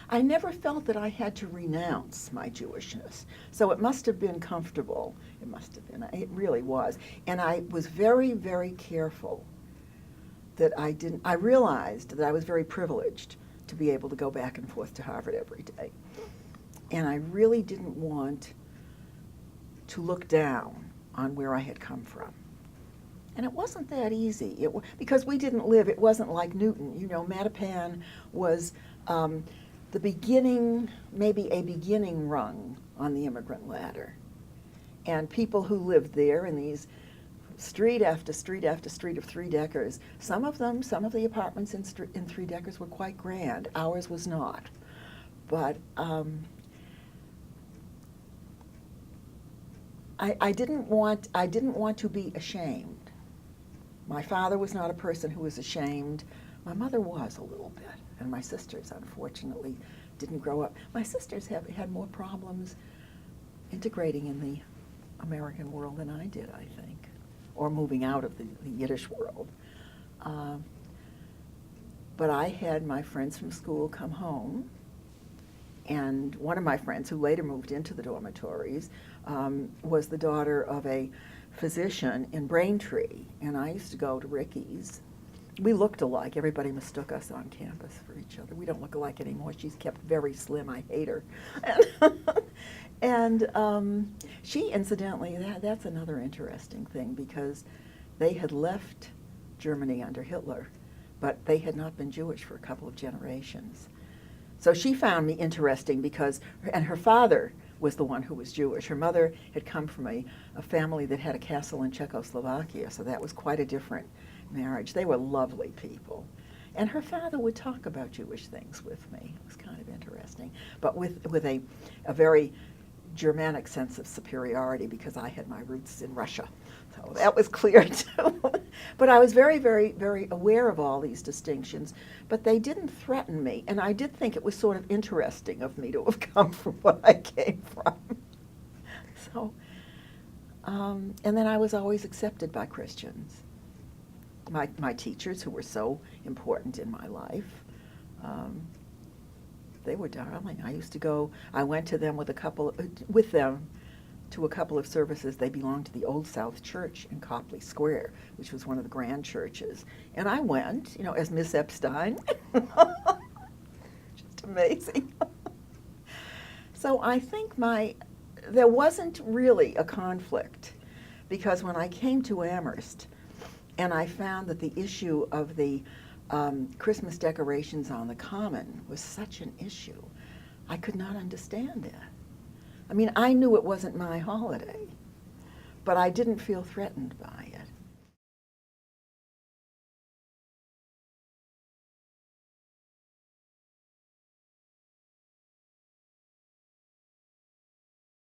I never felt that I had to renounce my Jewishness. So it must have been comfortable. It must have been. It really was. And I was very, very careful that I realized that I was very privileged to be able to go back and forth to Harvard every day. And I really didn't want to look down on where I had come from. And it wasn't that easy, because we didn't live, it wasn't like Newton. You know, Mattapan was the beginning, maybe a beginning rung on the immigrant ladder. And people who lived there in these street after street after street of three-deckers, some of the apartments in three-deckers were quite grand. Ours was not. But I didn't want to be ashamed. My father was not a person who was ashamed. My mother was a little bit, and my sisters, unfortunately, didn't grow up. My sisters have had more problems integrating in the American world than I did, I think, or moving out of the Yiddish world. But I had my friends from school come home, and one of my friends, who later moved into the dormitories, was the daughter of a physician in Braintree, and I used to go to Ricky's. We looked alike. Everybody mistook us on campus for each other. We don't look alike anymore. She's kept very slim. I hate her. And she, incidentally, that's another interesting thing, because they had left Germany under Hitler, but they had not been Jewish for a couple of generations. So she found me interesting because, and her father was the one who was Jewish. Her mother had come from a family that had a castle in Czechoslovakia, so that was quite a different marriage. They were lovely people. And her father would talk about Jewish things with me. It was kind of interesting, but with a very Germanic sense of superiority, because I had my roots in Russia. So that was clear too. But I was very, very, very aware of all these distinctions, but they didn't threaten me. And I did think it was sort of interesting of me to have come from what I came from. So, and then I was always accepted by Christians. My teachers, who were so important in my life, they were darling. I went to them with them to a couple of services. They belonged to the Old South Church in Copley Square, which was one of the grand churches. And I went, as Miss Epstein. Just amazing. So I think there wasn't really a conflict, because when I came to Amherst and I found that the issue of the Christmas decorations on the Common was such an issue, I could not understand it. I mean, I knew it wasn't my holiday, but I didn't feel threatened by it.